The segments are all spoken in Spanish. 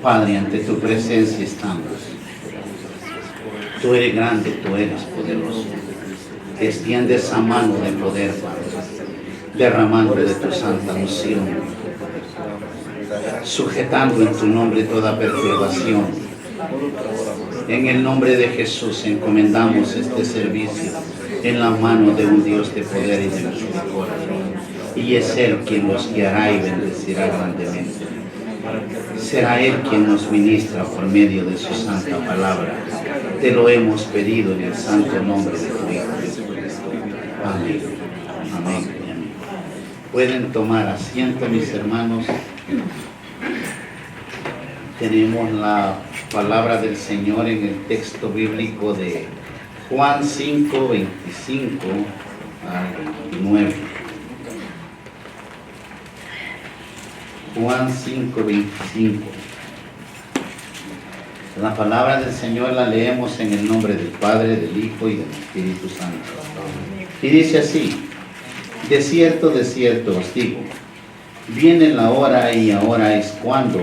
Padre, ante tu presencia estamos. Tú eres grande, tú eres poderoso. Extiende esa mano de poder, Padre, derramando de tu santa unción, sujetando en tu nombre toda perturbación. En el nombre de Jesús encomendamos este servicio en la mano de un Dios de poder y de misericordia. Y es Él quien los guiará y bendecirá grandemente. Será Él quien nos ministra por medio de su santa palabra. Te lo hemos pedido en el santo nombre de tu Hijo Jesucristo. Amén. Amén y amén. Pueden tomar asiento, mis hermanos. Tenemos la palabra del Señor en el texto bíblico de Juan 5, 25 al 29. Juan 5, 25. La palabra del Señor la leemos en el nombre del Padre, del Hijo y del Espíritu Santo. Y dice así: de cierto os digo, viene la hora y ahora es cuando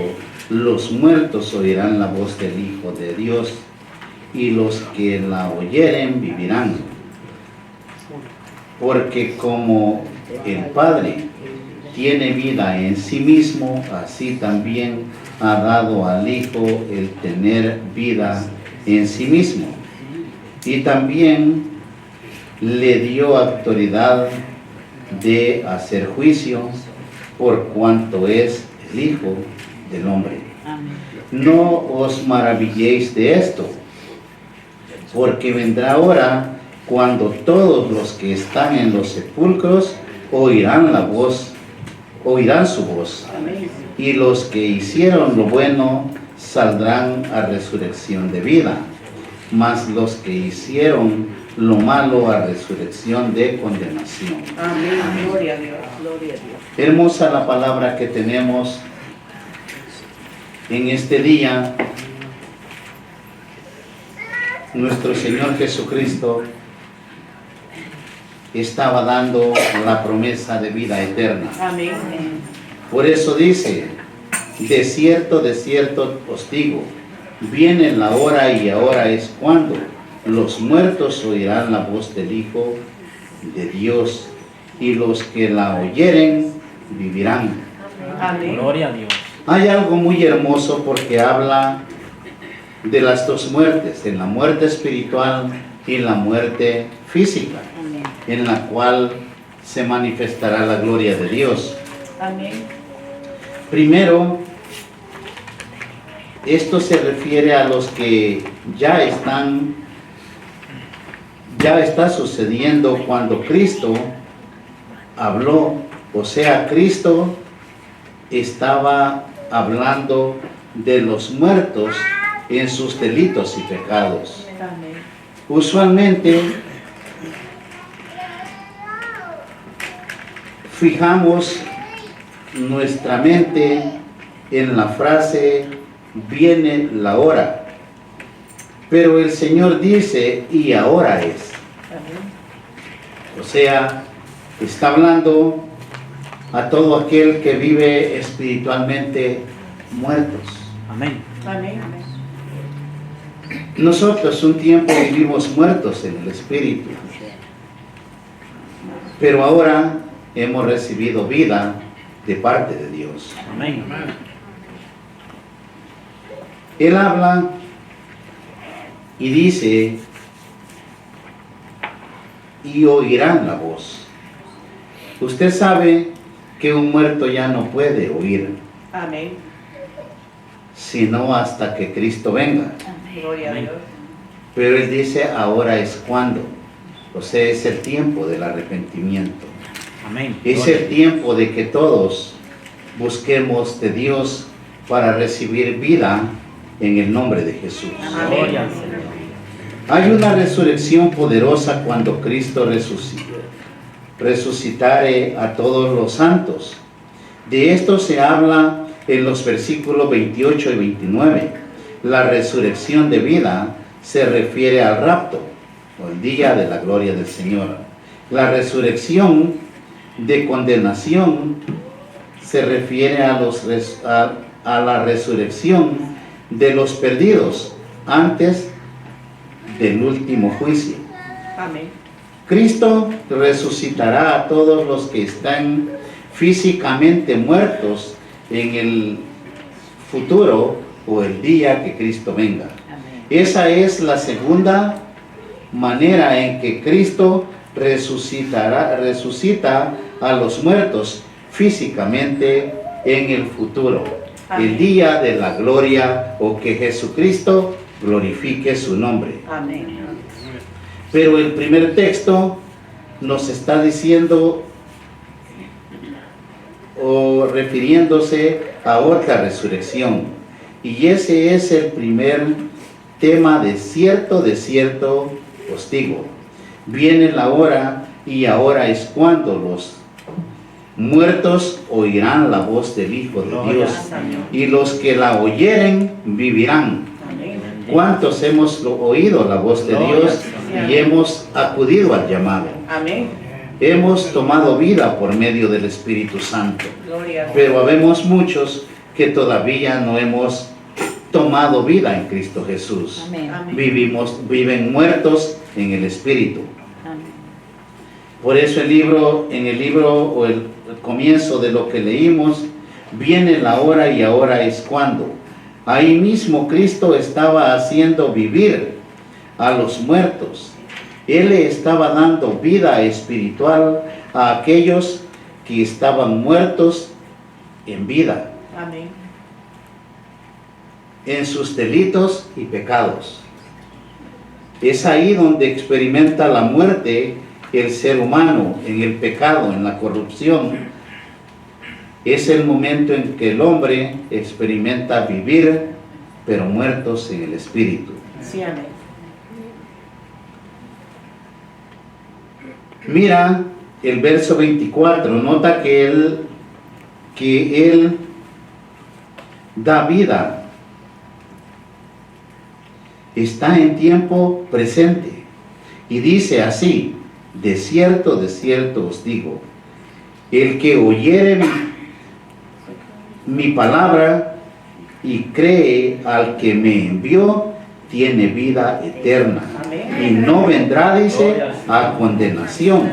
los muertos oirán la voz del Hijo de Dios, y los que la oyeren vivirán. Porque como el Padre tiene vida en sí mismo, así también ha dado al Hijo el tener vida en sí mismo. Y también le dio autoridad de hacer juicio por cuanto es el Hijo del Hombre. No os maravilléis de esto, porque vendrá hora cuando todos los que están en los sepulcros oirán su voz, y los que hicieron lo bueno saldrán a resurrección de vida, mas los que hicieron lo malo a resurrección de condenación. Amén. Amén. Gloria a Dios, gloria a Dios. Hermosa la palabra que tenemos en este día. Nuestro Señor Jesucristo estaba dando la promesa de vida eterna. Amén. Por eso dice: de cierto os digo, viene la hora y ahora es cuando los muertos oirán la voz del Hijo de Dios, y los que la oyeren vivirán. Amén. Gloria a Dios. Hay algo muy hermoso porque habla de las dos muertes, en la muerte espiritual y la muerte física, en la cual se manifestará la gloria de Dios. Amén. Primero, esto se refiere a los que ya está sucediendo cuando Cristo habló, o sea, Cristo estaba hablando de los muertos en sus delitos y pecados. Amén. Usualmente fijamos nuestra mente en la frase viene la hora, pero el Señor dice y ahora es. Amén. O sea, está hablando a todo aquel que vive espiritualmente muertos. Amén. Amén. Nosotros un tiempo vivimos muertos en el espíritu, pero ahora hemos recibido vida de parte de Dios. Amén. Él habla y dice, y oirán la voz. Usted sabe que un muerto ya no puede oír, Amén. sino hasta que Cristo venga. Gloria a Dios. Pero Él dice, ahora es cuando. O sea, es el tiempo del arrepentimiento. Amén. Es el tiempo de que todos busquemos de Dios para recibir vida en el nombre de Jesús. Gloria al Señor. Hay una resurrección poderosa cuando Cristo resucitare a todos los santos. De esto se habla en los versículos 28 y 29. La resurrección de vida se refiere al rapto, o el día de la gloria del Señor. La resurrección de condenación se refiere a a la resurrección de los perdidos antes del último juicio. Amén. Cristo resucitará a todos los que están físicamente muertos en el futuro o el día que Cristo venga. Esa es la segunda manera en que Cristo resucita a los muertos físicamente en el futuro. Amén. El día de la gloria, o que Jesucristo glorifique su nombre. Amén. Pero el primer texto nos está diciendo o refiriéndose a otra resurrección. Y ese es el primer tema: de cierto os digo, viene la hora y ahora es cuando los muertos oirán la voz del Hijo de Dios, y los que la oyeren vivirán. Amén. ¿Cuántos hemos oído la voz de Dios y hemos acudido al llamado? Amén. Hemos tomado vida por medio del Espíritu Santo, Gloria a Dios. pero habemos muchos que todavía no hemos tomado vida en Cristo Jesús. Amén. Amén. Viven muertos en el Espíritu. Amén. Por eso en el libro o el comienzo de lo que leímos, viene la hora y ahora es cuando. Ahí mismo Cristo estaba haciendo vivir a los muertos. Él le estaba dando vida espiritual a aquellos que estaban muertos en vida, Amén. en sus delitos y pecados. Es ahí donde experimenta la muerte el ser humano, en el pecado, en la corrupción. Es el momento en que el hombre experimenta vivir, pero muertos en el espíritu. Sí, amén. Mira el verso 24, nota que él da vida. Está en tiempo presente. Y dice así: de cierto os digo, el que oyere mi palabra y cree al que me envió, tiene vida eterna. Amén. Y no vendrá, dice, a condenación,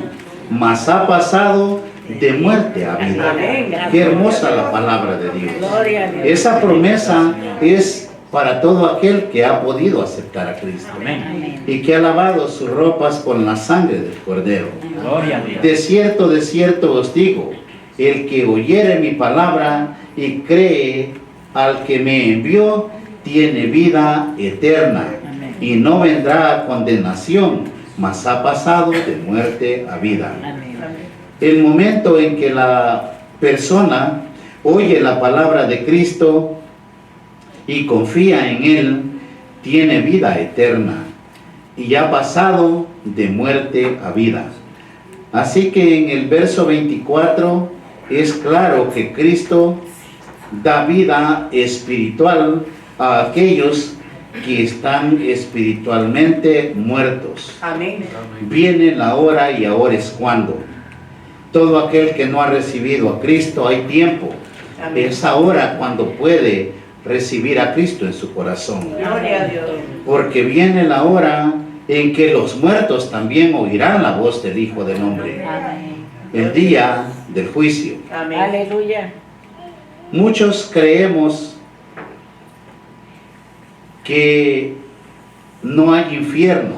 mas ha pasado de muerte a vida. Amén. Qué hermosa la palabra de Dios. Gloria a Dios. Esa promesa es para todo aquel que ha podido aceptar a Cristo Amén. Amén. y que ha lavado sus ropas con la sangre del Cordero. Gloria a Dios. De cierto os digo, el que oyere mi palabra y cree al que me envió, tiene vida eterna y no vendrá a condenación, mas ha pasado de muerte a vida. Amén. El momento en que la persona oye la palabra de Cristo y confía en Él, tiene vida eterna y ha pasado de muerte a vida. Así que en el verso 24 es claro que Cristo da vida espiritual a aquellos que están espiritualmente muertos. Amén. Viene la hora y ahora es cuando. Todo aquel que no ha recibido a Cristo, hay tiempo. Amén. Es ahora cuando puede recibir a Cristo en su corazón. Gloria a Dios. Porque viene la hora en que los muertos también oirán la voz del Hijo del Hombre. Amén. El día del juicio. Amén. Aleluya. Muchos creemos que no hay infierno,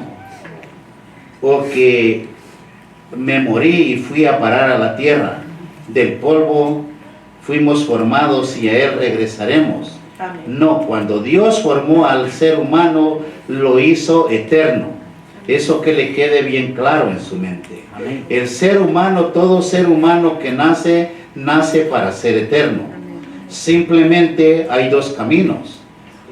o que me morí y fui a parar a la tierra. Del polvo fuimos formados y a él regresaremos. Amén. No, cuando Dios formó al ser humano, lo hizo eterno. Eso que le quede bien claro en su mente. Amén. El ser humano, todo ser humano que nace, nace para ser eterno. Simplemente hay dos caminos: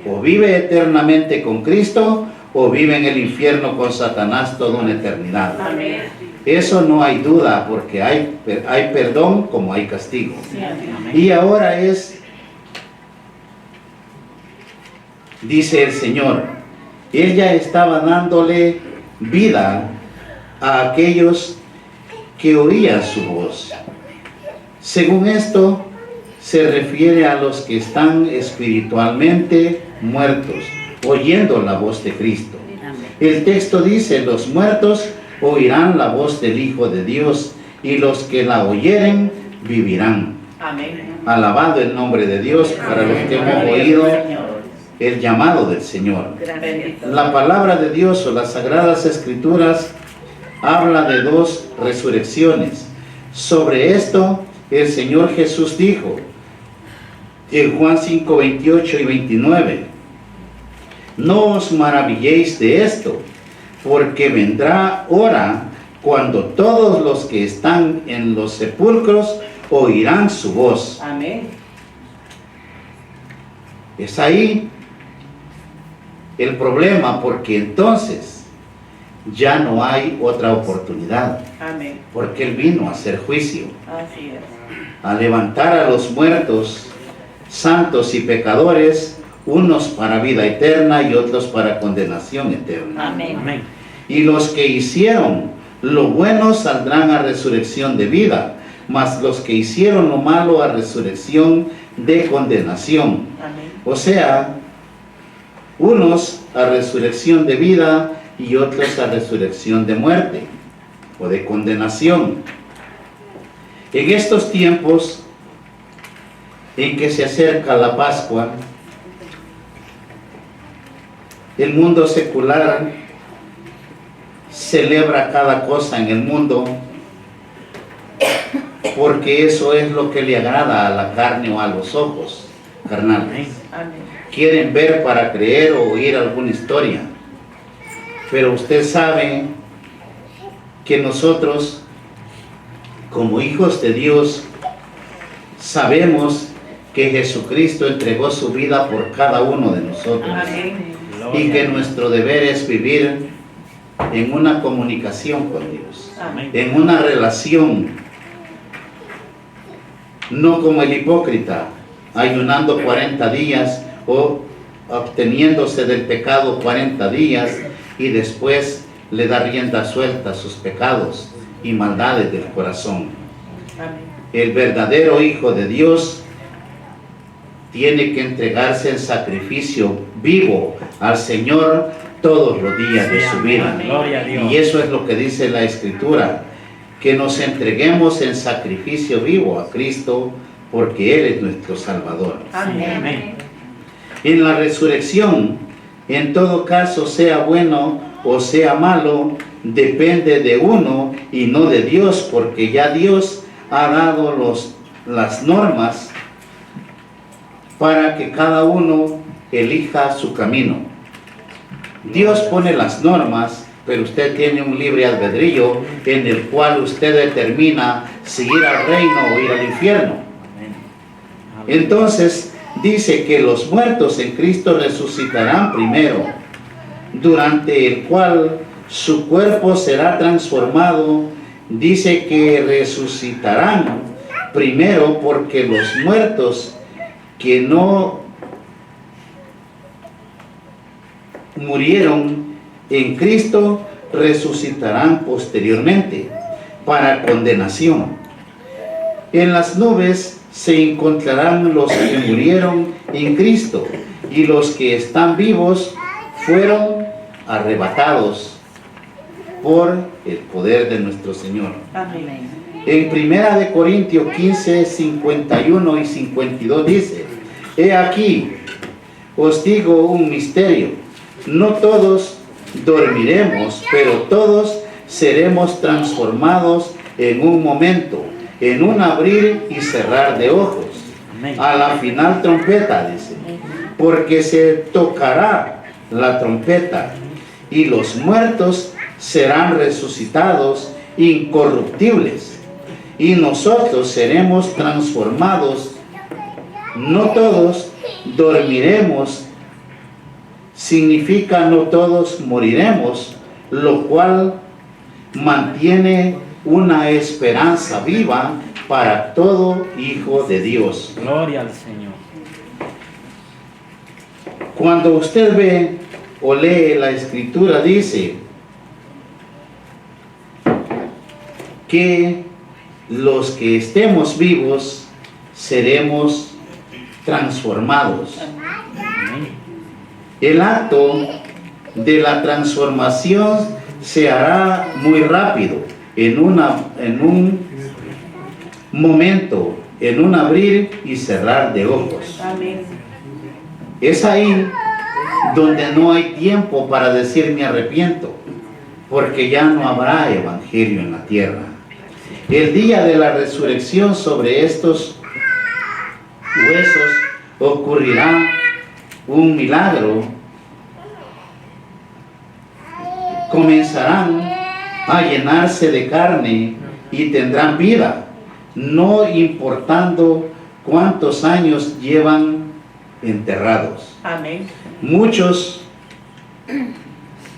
o vive eternamente con Cristo, o vive en el infierno con Satanás toda una eternidad. Amén. Eso no hay duda, porque hay perdón como hay castigo. Sí, amén. Amén. Y ahora dice el Señor, Él ya estaba dándole vida a aquellos que oían su voz. Según esto, se refiere a los que están espiritualmente muertos, oyendo la voz de Cristo. El texto dice, los muertos oirán la voz del Hijo de Dios, y los que la oyeren vivirán. Amén. Alabado el nombre de Dios para los que hemos oído el llamado del Señor. Bendito. La palabra de Dios o las Sagradas Escrituras habla de dos resurrecciones. Sobre esto el Señor Jesús dijo en Juan 5, 28 y 29, no os maravilléis de esto, porque vendrá hora cuando todos los que están en los sepulcros oirán su voz. Amén. Es ahí el problema, porque entonces ya no hay otra oportunidad, Amén. porque Él vino a hacer juicio, Así es. a levantar a los muertos, santos y pecadores, unos para vida eterna y otros para condenación eterna. Amén. Amén. Y los que hicieron lo bueno saldrán a resurrección de vida, mas los que hicieron lo malo a resurrección de condenación. Amén. O sea, unos a resurrección de vida y otros a resurrección de muerte o de condenación. En estos tiempos en que se acerca la Pascua, el mundo secular celebra cada cosa en el mundo porque eso es lo que le agrada a la carne o a los ojos carnales. Amén. Quieren ver para creer o oír alguna historia. Pero usted sabe que nosotros, como hijos de Dios, sabemos que Jesucristo entregó su vida por cada uno de nosotros. Amén. Y que nuestro deber es vivir en una comunicación con Dios, Amén. en una relación, no como el hipócrita, ayunando 40 días o obteniéndose del pecado 40 días y después le da rienda suelta a sus pecados y maldades del corazón. Amén. El verdadero Hijo de Dios tiene que entregarse en sacrificio vivo al Señor todos los días de su vida. Amén. Gloria a Dios. Y eso es lo que dice la Escritura, que nos entreguemos en sacrificio vivo a Cristo, porque Él es nuestro Salvador. Amén. Amén. En la resurrección, en todo caso, sea bueno o sea malo, depende de uno y no de Dios, porque ya Dios ha dado las normas para que cada uno elija su camino. Dios pone las normas, pero usted tiene un libre albedrío en el cual usted determina si ir al reino o ir al infierno. Amén. Entonces dice que los muertos en Cristo resucitarán primero, durante el cual su cuerpo será transformado. Dice que resucitarán primero porque los muertos que no murieron en Cristo resucitarán posteriormente para condenación. En las nubes se encontrarán los que murieron en Cristo, y los que están vivos fueron arrebatados por el poder de nuestro Señor. Amén. En 1 Corintios 15, 51 y 52 dice, he aquí, os digo un misterio, no todos dormiremos, pero todos seremos transformados en un momento, en un abrir y cerrar de ojos, Amén. a la final trompeta, dice, porque se tocará la trompeta y los muertos serán resucitados incorruptibles y nosotros seremos transformados. No todos dormiremos, significa no todos moriremos, lo cual mantiene una esperanza viva para todo hijo de Dios. Gloria al Señor. Cuando usted ve o lee la Escritura, dice que los que estemos vivos seremos transformados. Amén. El acto de la transformación se hará muy rápido, en un momento, en un abrir y cerrar de ojos. Amén. Es ahí donde no hay tiempo para decir me arrepiento, porque ya no habrá evangelio en la tierra. El día de la resurrección sobre estos huesos ocurrirá un milagro. Comenzarán a llenarse de carne y tendrán vida, no importando cuántos años llevan enterrados. Amén. Muchos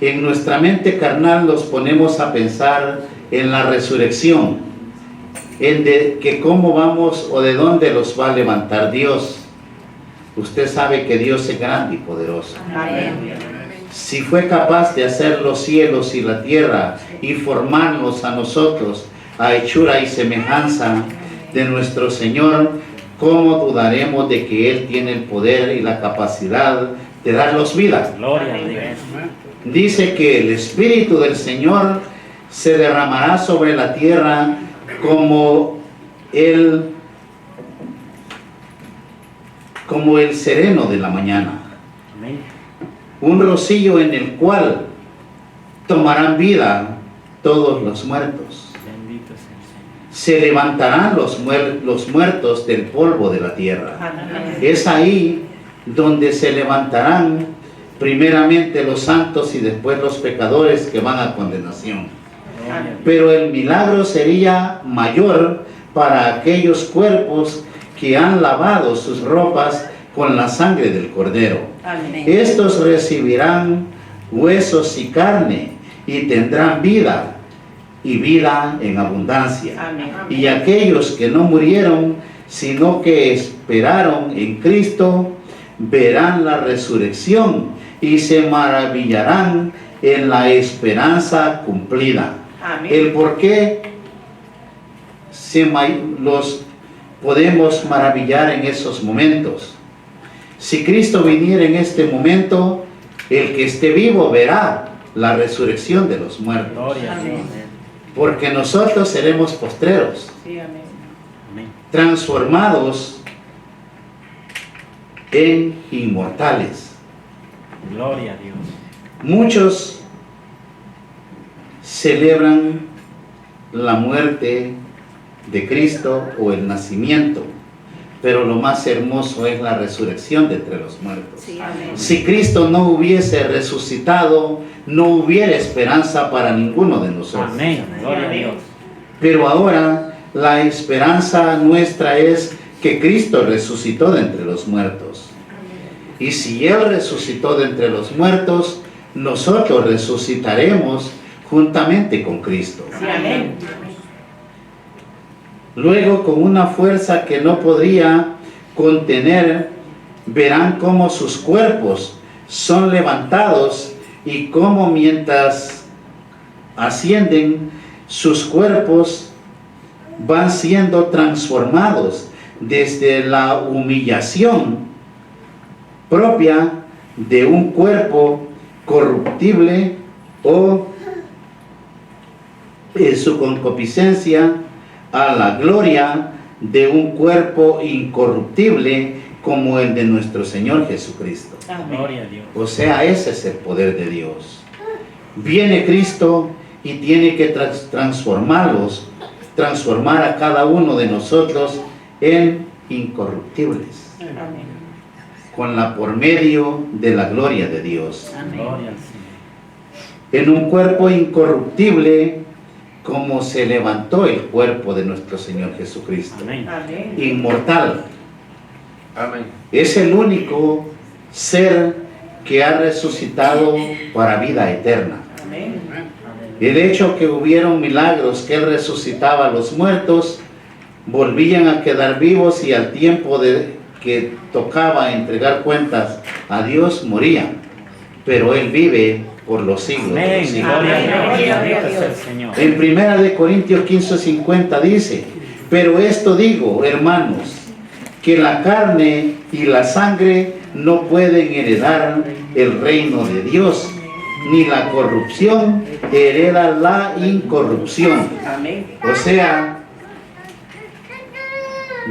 en nuestra mente carnal los ponemos a pensar en la resurrección, en que cómo vamos o de dónde los va a levantar Dios. Usted sabe que Dios es grande y poderoso. Amén. Si fue capaz de hacer los cielos y la tierra y formarnos a nosotros a hechura y semejanza de nuestro Señor, ¿cómo dudaremos de que Él tiene el poder y la capacidad de darnos vida? Gloria a Dios. Dice que el Espíritu del Señor se derramará sobre la tierra como el sereno de la mañana. Amén. Un rocío en el cual tomarán vida todos los muertos. Bendito sea el Señor. Se levantarán los muertos del polvo de la tierra. Amén. Es ahí donde se levantarán primeramente los santos y después los pecadores que van a condenación. Gloria a Dios. Pero el milagro sería mayor para aquellos cuerpos que han lavado sus ropas con la sangre del Cordero. Amén. Estos recibirán huesos y carne y tendrán vida, y vida en abundancia. Amén. Y aquellos que no murieron, sino que esperaron en Cristo, verán la resurrección y se maravillarán en la esperanza cumplida. Amén. El por qué los podemos maravillar en esos momentos. Si Cristo viniera en este momento, el que esté vivo verá la resurrección de los muertos. Gloria a Dios. Porque nosotros seremos postreros, Sí, amén. Amén. transformados en inmortales. Gloria a Dios. Muchos celebran la muerte de Cristo o el nacimiento, pero lo más hermoso es la resurrección de entre los muertos. Sí, amén. Si Cristo no hubiese resucitado, no hubiera esperanza para ninguno de nosotros. Amén. Gloria a Dios. Pero ahora la esperanza nuestra es que Cristo resucitó de entre los muertos. Y si Él resucitó de entre los muertos, nosotros resucitaremos juntamente con Cristo. Sí, amén. Luego, con una fuerza que no podría contener, verán cómo sus cuerpos son levantados y cómo mientras ascienden, sus cuerpos van siendo transformados desde la humillación propia de un cuerpo corruptible o en su concupiscencia a la gloria de un cuerpo incorruptible como el de nuestro Señor Jesucristo. Amén. Gloria a Dios. O sea, ese es el poder de Dios. Viene Cristo y tiene que transformar a cada uno de nosotros en incorruptibles, Amén. por medio de la gloria de Dios. Amén. Gloria al Señor. En un cuerpo incorruptible, como se levantó el cuerpo de nuestro Señor Jesucristo. Amén. Amén. Inmortal. Amén. Es el único ser que ha resucitado para vida eterna. Amén. El hecho que hubieron milagros, que Él resucitaba a los muertos, volvían a quedar vivos y al tiempo de que tocaba entregar cuentas a Dios, morían. Pero Él vive por los siglos de Amén. los siglos. Gloria a Amén. Dios. Gloria a Bendito Dios. sea el Señor. En 1 Corintios 15:50 dice: pero esto digo, hermanos, que la carne y la sangre no pueden heredar el reino de Dios, ni la corrupción hereda la incorrupción. Amén. O sea,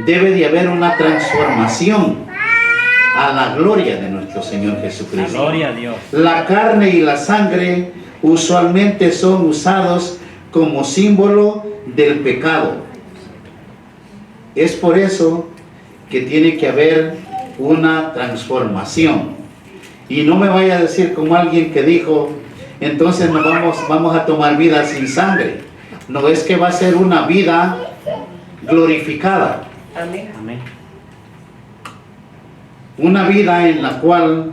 debe de haber una transformación a la gloria de nuestro Señor Jesucristo. Gloria a Dios. La carne y la sangre usualmente son usados como símbolo del pecado. Es por eso que tiene que haber una transformación. Y no me vaya a decir como alguien que dijo, entonces nos vamos a tomar vida sin sangre. No, es que va a ser una vida glorificada. Amén. Amén. Una vida en la cual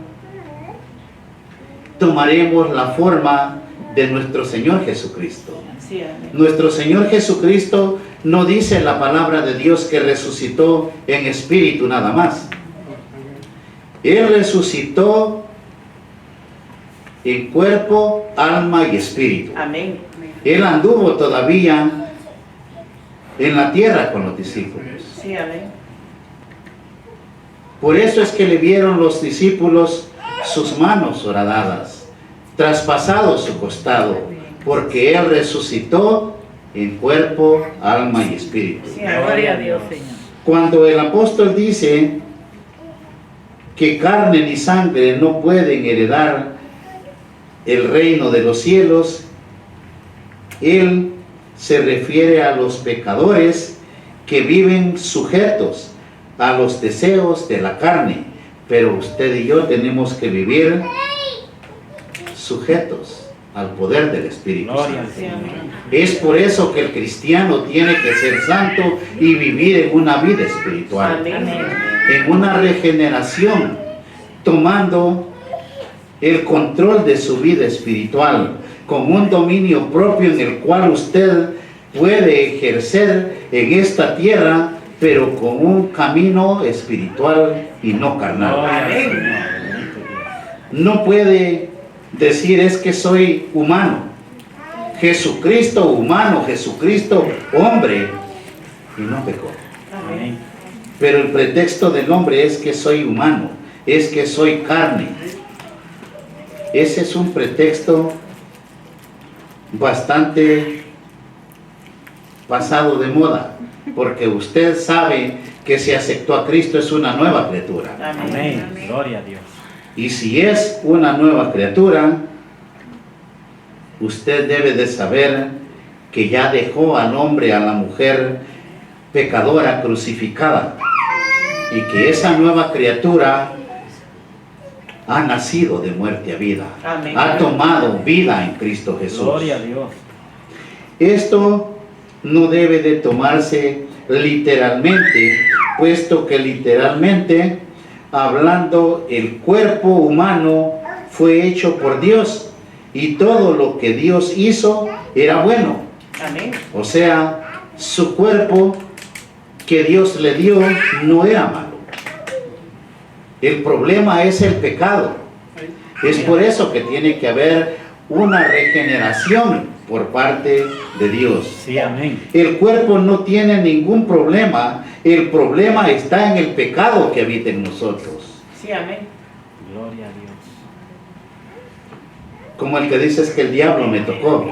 tomaremos la forma de nuestro Señor Jesucristo. Sí, amén. Nuestro Señor Jesucristo no dice en la palabra de Dios que resucitó en espíritu nada más. Él resucitó en cuerpo, alma y espíritu. Amén. Él anduvo todavía en la tierra con los discípulos. Sí, amén. Por eso es que le vieron los discípulos sus manos horadadas, traspasado su costado, porque Él resucitó en cuerpo, alma y espíritu. Sí, Gloria a Dios. Señor. Cuando el apóstol dice que carne ni sangre no pueden heredar el reino de los cielos, Él se refiere a los pecadores que viven sujetos a los deseos de la carne, pero usted y yo tenemos que vivir sujetos al poder del Espíritu Gloria al Santo. Sí, Señor. amén. Es por eso que el cristiano tiene que ser santo y vivir en una vida espiritual, Amén. en una regeneración, tomando el control de su vida espiritual, con un dominio propio en el cual usted puede ejercer en esta tierra, pero con un camino espiritual y no carnal. Gloria al Amén. Señor. Bendito Dios. No puede decir es que soy humano. Jesucristo humano, Jesucristo hombre, y no pecó. Amén. Amén. Pero el pretexto del hombre es que soy humano, es que soy carne. Ese es un pretexto bastante pasado de moda, porque usted sabe que si aceptó a Cristo es una nueva criatura. Amén. Gloria a Dios. Y si es una nueva criatura, usted debe de saber que ya dejó al hombre, a la mujer pecadora crucificada, y que esa nueva criatura ha nacido de muerte a vida, Amén. ha tomado vida en Cristo Jesús. Gloria a Dios. Esto no debe de tomarse literalmente, puesto que literalmente, hablando, el cuerpo humano fue hecho por Dios y todo lo que Dios hizo era bueno. Amén. O sea, su cuerpo que Dios le dio no era malo. El problema es el pecado. Es por eso que tiene que haber una regeneración por parte de Dios. Sí, amén. El cuerpo no tiene ningún problema. El problema está en el pecado que habita en nosotros. Sí, amén. Gloria a Dios. Como el que dice es que el diablo me tocó.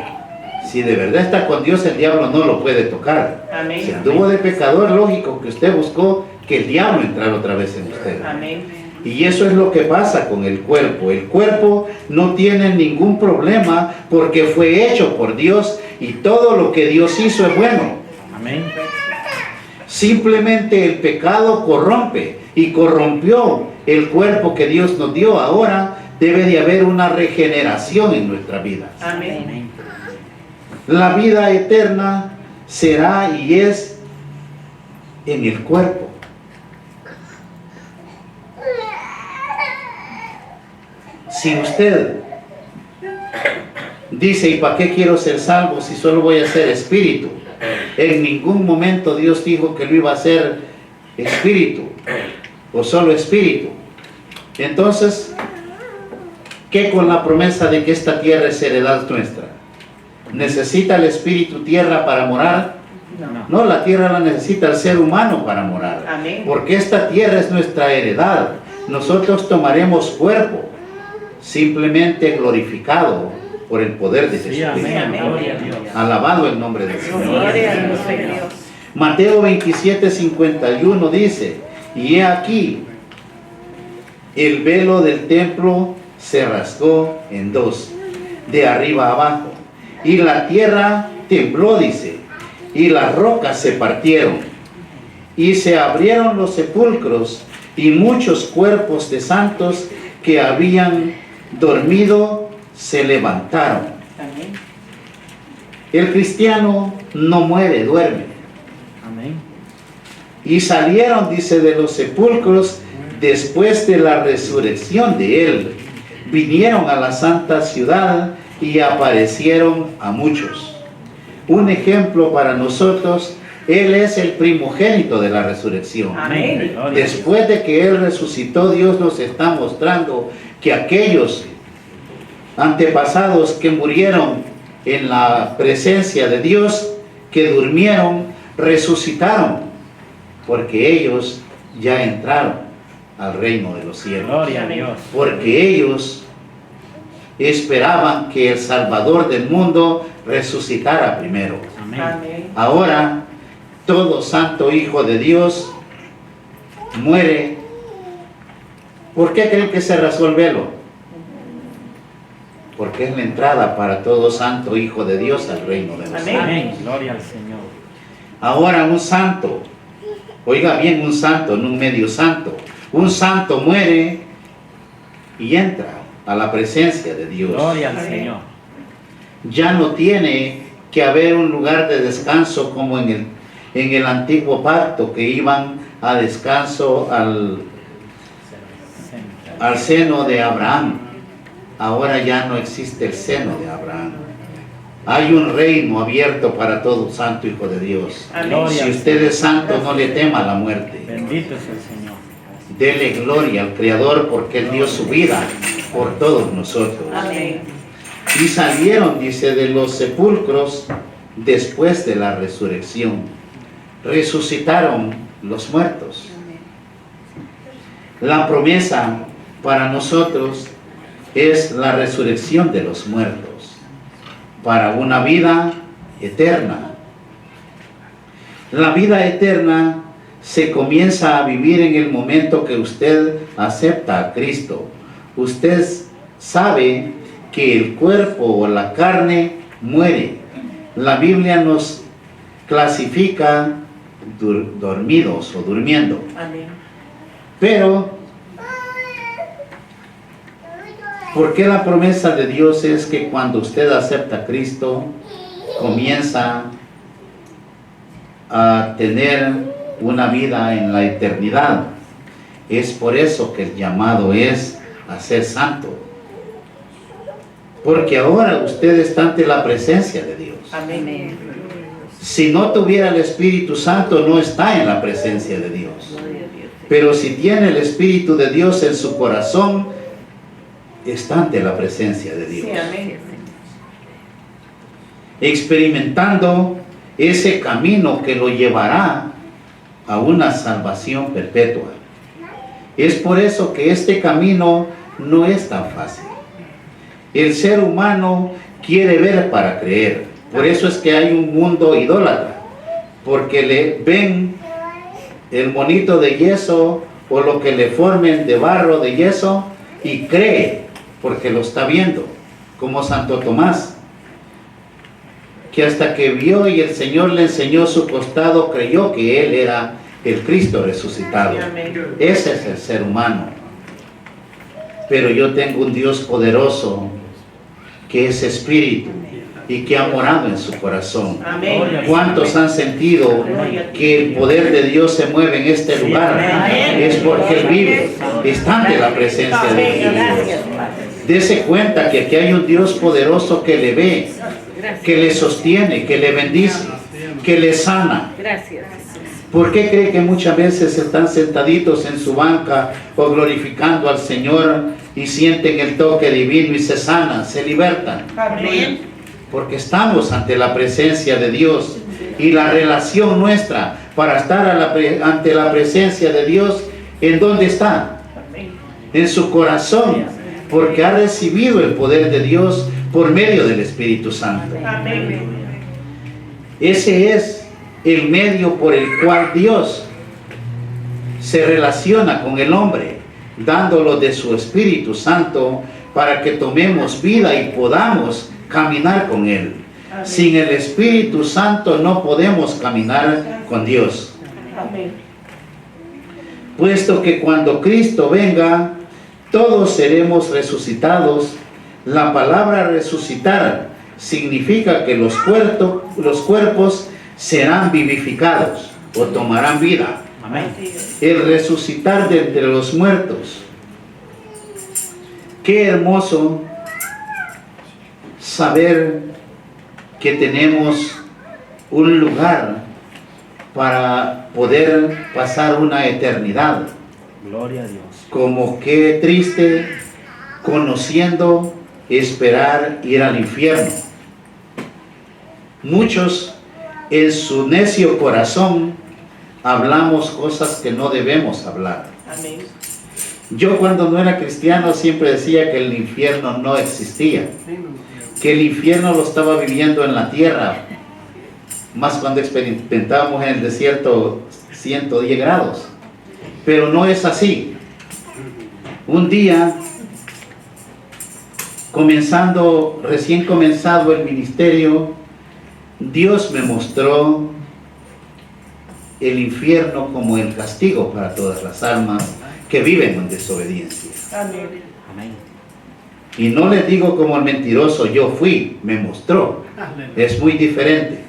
Si de verdad está con Dios, el diablo no lo puede tocar. Amén. Si anduvo de pecador, lógico que usted buscó que el diablo entrara otra vez en usted. Amén. Y eso es lo que pasa con el cuerpo. El cuerpo no tiene ningún problema porque fue hecho por Dios y todo lo que Dios hizo es bueno. Amén. Simplemente el pecado corrompe y corrompió el cuerpo que Dios nos dio. Ahora debe de haber una regeneración en nuestra vida. Amén. Amén. La vida eterna será y es en el cuerpo. Si usted dice, ¿y para qué quiero ser salvo si solo voy a ser espíritu? En ningún momento Dios dijo que lo iba a ser espíritu o solo espíritu. Entonces, ¿qué con la promesa de que esta tierra es heredad nuestra? ¿Necesita el espíritu tierra para morar? No. No, la tierra la necesita el ser humano para morar. Amén. Porque esta tierra es nuestra heredad. Nosotros tomaremos cuerpo, simplemente glorificado por el poder de Sí, Jesucristo. amén. Amén. Gloria a Dios. Alabado el nombre del Señor. Gloria a Dios, Señor. Mateo 27:51 dice, y he aquí, el velo del templo se rasgó en dos, de arriba abajo, y la tierra tembló, dice, y las rocas se partieron, y se abrieron los sepulcros, y muchos cuerpos de santos que habían dormido se levantaron. Amén. El cristiano no muere, duerme. Amén. Y salieron, dice, de los sepulcros después de la resurrección de él. Vinieron a la santa ciudad y aparecieron a muchos. Un ejemplo para nosotros, él es el primogénito de la resurrección. Amén. Gloria a Dios. Después de que él resucitó, Dios nos está mostrando que aquellos antepasados que murieron en la presencia de Dios, que durmieron, resucitaron, porque ellos ya entraron al reino de los cielos. Gloria a Dios. Porque ellos esperaban que el Salvador del mundo resucitara primero. Amén. Amén. Ahora, todo santo hijo de Dios muere. ¿Por qué creen que se rasgó el velo? Porque es la entrada para todo santo hijo de Dios al reino de los Amén. cielos. Amén. Gloria al Señor. Ahora un santo, oiga bien, un santo, no un medio santo. Un santo muere y entra a la presencia de Dios. Gloria al Amén. Señor. Ya no tiene que haber un lugar de descanso como en el antiguo pacto, que iban a descanso al seno de Abraham. Ahora ya no existe el seno de Abraham. Hay un reino abierto para todo santo hijo de Dios. Amén. Si usted es santo, no le tema a la muerte. Bendito es el Señor. Dele gloria al Creador, porque Él dio su vida por todos nosotros. Amén. Y salieron, dice, de los sepulcros después de la resurrección. Resucitaron los muertos. La promesa para nosotros es la resurrección de los muertos, para una vida eterna. La vida eterna se comienza a vivir en el momento que usted acepta a Cristo. Usted sabe que el cuerpo o la carne muere. La Biblia nos clasifica dormidos o durmiendo. Amén. Pero, ¿por qué la promesa de Dios es que cuando usted acepta a Cristo, comienza a tener una vida en la eternidad? Es por eso que el llamado es a ser santo. Porque ahora usted está ante la presencia de Dios. Amén. Si no tuviera el Espíritu Santo, no está en la presencia de Dios. Pero si tiene el Espíritu de Dios en su corazón, está ante la presencia de Dios. Sí, amén. Experimentando ese camino que lo llevará a una salvación perpetua. Es por eso que este camino no es tan fácil. El ser humano quiere ver para creer. Por eso es que hay un mundo idólatra, porque le ven el monito de yeso o lo que le formen de barro, de yeso, y cree, porque lo está viendo, como Santo Tomás, que hasta que vio y el Señor le enseñó su costado, creyó que Él era el Cristo resucitado. Amén. Ese es el ser humano. Pero yo tengo un Dios poderoso, que es espíritu y que ha morado en su corazón. Amén. ¿Cuántos han sentido que el poder de Dios se mueve en este lugar? Amén. Es porque Él vive, está ante la presencia de Dios. Dese cuenta que aquí hay un Dios poderoso que le ve, que le sostiene, que le bendice, que le sana. Gracias. ¿Por qué cree que muchas veces están sentaditos en su banca o glorificando al Señor y sienten el toque divino y se sanan, se libertan? Amén. Porque estamos ante la presencia de Dios Y la relación nuestra para estar ante la presencia de Dios, ¿en dónde está? Amén. En su corazón, porque ha recibido el poder de Dios por medio del Espíritu Santo. Amén. Ese es el medio por el cual Dios se relaciona con el hombre, dándolo de su Espíritu Santo para que tomemos vida y podamos caminar con Él. Amén. Sin el Espíritu Santo no podemos caminar con Dios. Amén. Puesto que cuando Cristo venga, todos seremos resucitados. La palabra resucitar significa que los cuerpos serán vivificados o tomarán vida. Amén. Así es. El resucitar de entre los muertos. Qué hermoso saber que tenemos un lugar para poder pasar una eternidad. Gloria a Dios. Como qué triste conociendo esperar ir al infierno. Muchos en su necio corazón hablamos cosas que no debemos hablar. Amén. Yo cuando no era cristiano siempre decía que el infierno no existía, que el infierno lo estaba viviendo en la tierra, más cuando experimentábamos en el desierto 110 grados, pero no es así. Un día, recién comenzado el ministerio, Dios me mostró el infierno como el castigo para todas las almas que viven en desobediencia. Amén. Amén. Y no les digo como el mentiroso, yo fui, me mostró. Es muy diferente.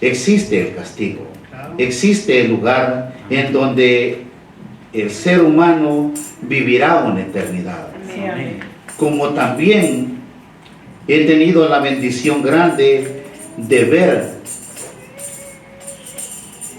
Existe el castigo, existe el lugar en donde el ser humano vivirá una eternidad. Amén. Como también he tenido la bendición grande de ver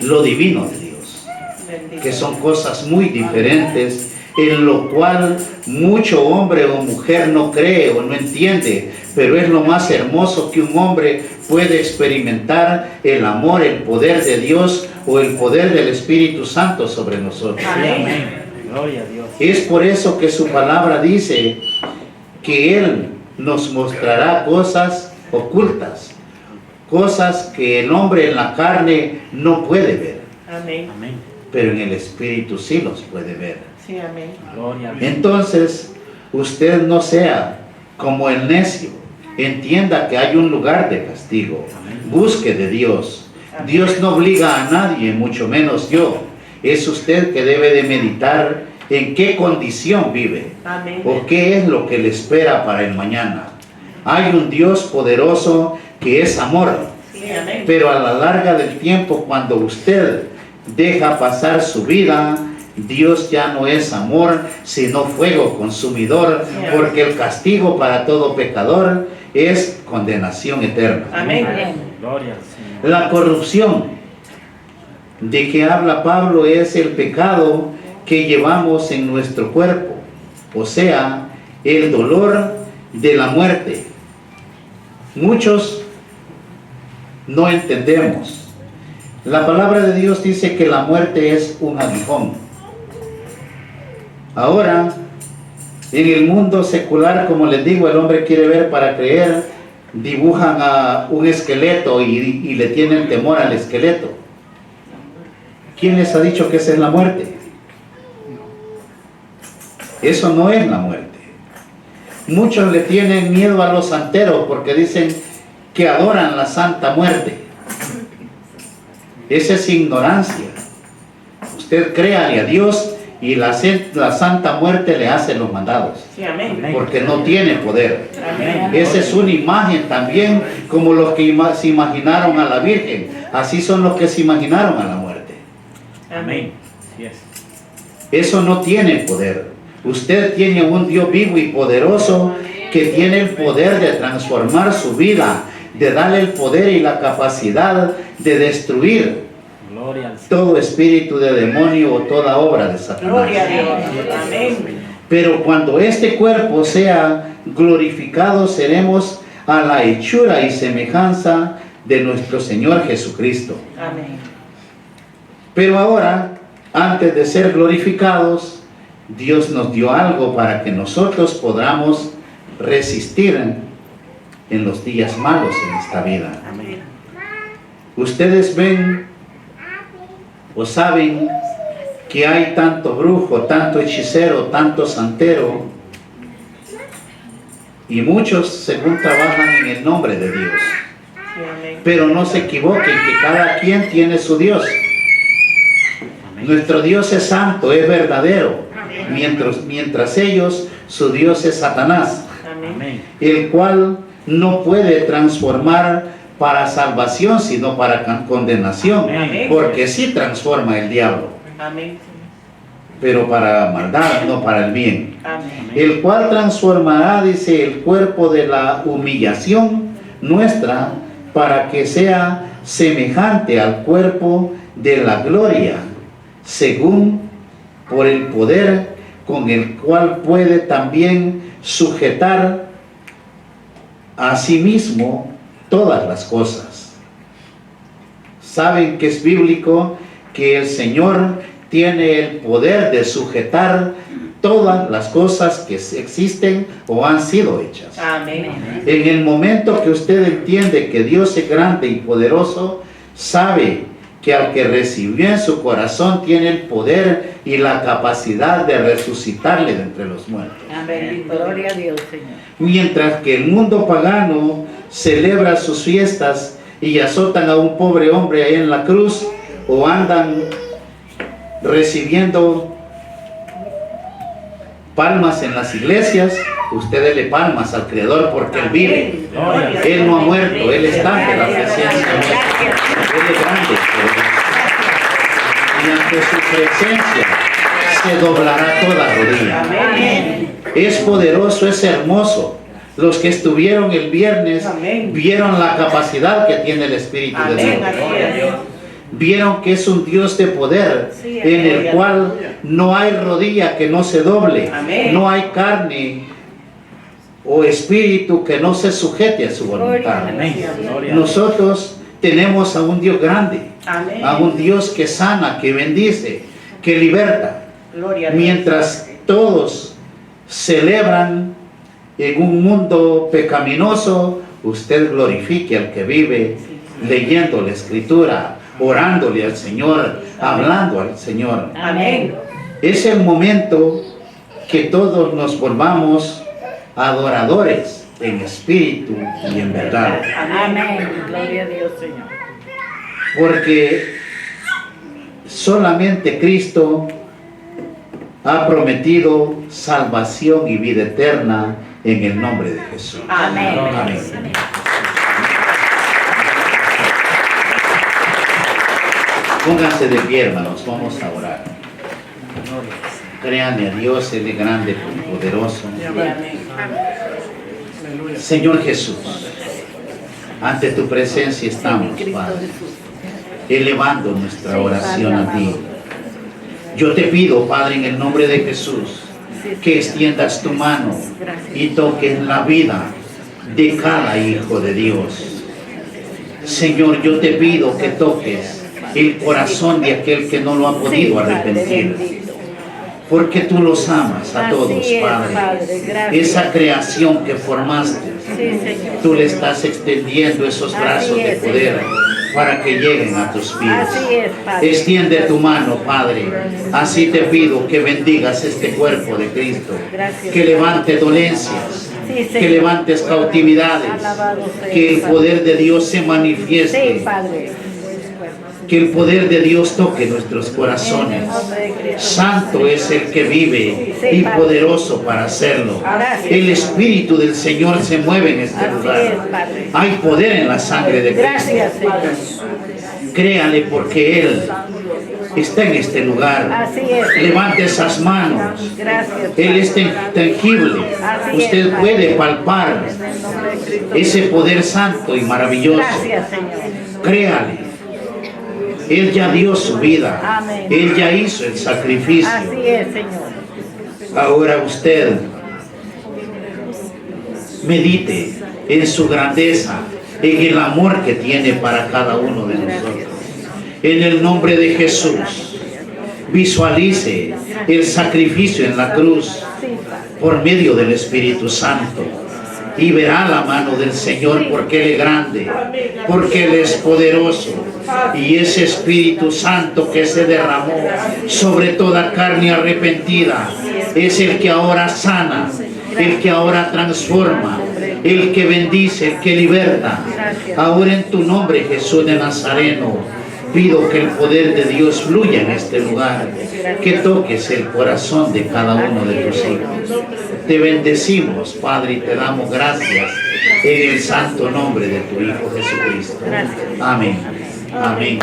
lo divino de Dios, Bendito. que son cosas muy diferentes, en lo cual mucho hombre o mujer no cree o no entiende, pero es lo más hermoso que un hombre puede experimentar: el amor, el poder de Dios o el poder del Espíritu Santo sobre nosotros. Amén. Amén. Gloria a Dios. Es por eso que su palabra dice que Él nos mostrará cosas ocultas, cosas que el hombre en la carne no puede ver, Amén. Amén. pero en el Espíritu sí los puede ver. Sí, amén. Gloria a Dios. Entonces, usted no sea como el necio, entienda que hay un lugar de castigo, busque de Dios. Dios no obliga a nadie, mucho menos yo. Es usted que debe de meditar en qué condición vive Amén. o qué es lo que le espera para el mañana. Hay un Dios poderoso que es amor, Sí, amén. pero a la larga del tiempo, cuando usted deja pasar su vida, Dios ya no es amor, sino fuego consumidor, porque el castigo para todo pecador es condenación eterna. Amén. Gloria al Señor. La corrupción de que habla Pablo es el pecado que llevamos en nuestro cuerpo, o sea, el dolor de la muerte. Muchos no entendemos. La palabra de Dios dice que la muerte es un aguijón. Ahora, en el mundo secular, como les digo, el hombre quiere ver para creer, dibujan a un esqueleto y le tienen temor al esqueleto. ¿Quién les ha dicho que esa es la muerte? Eso no es la muerte. Muchos le tienen miedo a los santeros porque dicen que adoran la Santa Muerte. Esa es ignorancia. Usted créale a Dios y la Santa Muerte le hace los mandados, Sí, amén. porque no tiene poder. Amén. Esa es una imagen también, como los que se imaginaron a la Virgen. Así son los que se imaginaron a la muerte. Amén. Así es. Eso no tiene poder. Usted tiene un Dios vivo y poderoso que tiene el poder de transformar su vida, de darle el poder y la capacidad de destruir Gloria al Señor. todo espíritu de demonio o toda obra de Satanás. Gloria a Dios. Amén. Pero cuando este cuerpo sea glorificado, seremos a la hechura y semejanza de nuestro Señor Jesucristo. Amén. Pero ahora, antes de ser glorificados, Dios nos dio algo para que nosotros podamos resistir en los días malos en esta vida. Amén. Ustedes ven o saben que hay tanto brujo, tanto hechicero, tanto santero, y muchos según trabajan en el nombre de Dios. Sí, amén. Pero no se equivoquen que cada quien tiene su Dios. Nuestro Dios es santo, es verdadero, mientras ellos, su Dios es Satanás, Amén. Amén. el cual no puede transformar para salvación, sino para condenación, Amén. porque sí transforma el diablo, Amén. pero para maldad, no para el bien. Amén. El cual transformará, dice, el cuerpo de la humillación nuestra para que sea semejante al cuerpo de la gloria, según por el poder con el cual puede también sujetar a sí mismo todas las cosas. Saben que es bíblico que el Señor tiene el poder de sujetar todas las cosas que existen o han sido hechas. Amén. En el momento que usted entiende que Dios es grande y poderoso, sabe que al que recibió en su corazón tiene el poder y la capacidad de resucitarle de entre los muertos. Amén. Gloria a Dios, Señor. Mientras que el mundo pagano celebra sus fiestas y azotan a un pobre hombre ahí en la cruz, o andan recibiendo palmas en las iglesias, usted dele palmas al Creador porque Él vive. Él no ha muerto, Él está ante la presencia nuestra. Él es grande. Y ante su presencia se doblará toda rodilla. Amén. Es poderoso, es hermoso. Los que estuvieron el viernes Amén. vieron la capacidad que tiene el Espíritu de Amén. Dios. Así es. Vieron que es un Dios de poder, en el cual no hay rodilla que no se doble, Amén. no hay carne o espíritu que no se sujete a su voluntad. Amén. Gloria a Dios. Nosotros tenemos a un Dios grande, Amén. a un Dios que sana, que bendice, que liberta. Gloria a Dios. Mientras todos celebran en un mundo pecaminoso, usted glorifique al que vive leyendo la Escritura, orándole al Señor, hablando al Señor. Amén. Es el momento que todos nos volvamos adoradores en espíritu y en verdad. Amén. Gloria a Dios, Señor. Porque solamente Cristo ha prometido salvación y vida eterna en el nombre de Jesús. Amén. Amén. Pónganse de pie, hermanos, vamos a orar. Créanme a Dios, Él es grande y poderoso. Amén. Señor Jesús, ante tu presencia estamos, Padre, elevando nuestra oración a ti. Yo te pido, Padre, en el nombre de Jesús, que extiendas tu mano y toques la vida de cada hijo de Dios. Señor, yo te pido que toques el corazón de aquel que no lo ha podido arrepentir, porque tú los amas a todos, Padre. Esa creación que formaste, tú le estás extendiendo esos brazos de poder para que lleguen a tus pies. Extiende tu mano, Padre. Así te pido que bendigas este cuerpo de Cristo, que levante dolencias, que levantes cautividades, que el poder de Dios se manifieste, que el poder de Dios toque nuestros corazones. Santo es el que vive y poderoso para hacerlo. El Espíritu del Señor se mueve en este lugar. Hay poder en la sangre de Cristo. Créale porque Él está en este lugar. Levante esas manos. Él es tangible. Usted puede palpar ese poder santo y maravilloso. Créale. Él ya dio su vida. Él ya hizo el sacrificio. Ahora usted medite en su grandeza, en el amor que tiene para cada uno de nosotros. En el nombre de Jesús, visualice el sacrificio en la cruz por medio del Espíritu Santo y verá la mano del Señor, porque Él es grande, porque Él es poderoso, y ese Espíritu Santo que se derramó sobre toda carne arrepentida es el que ahora sana, el que ahora transforma, el que bendice, el que liberta. Ahora en tu nombre, Jesús de Nazareno, pido que el poder de Dios fluya en este lugar, que toques el corazón de cada uno de tus hijos. Te bendecimos, Padre, y te damos gracias en el santo nombre de tu Hijo Jesucristo. Amén. Amén.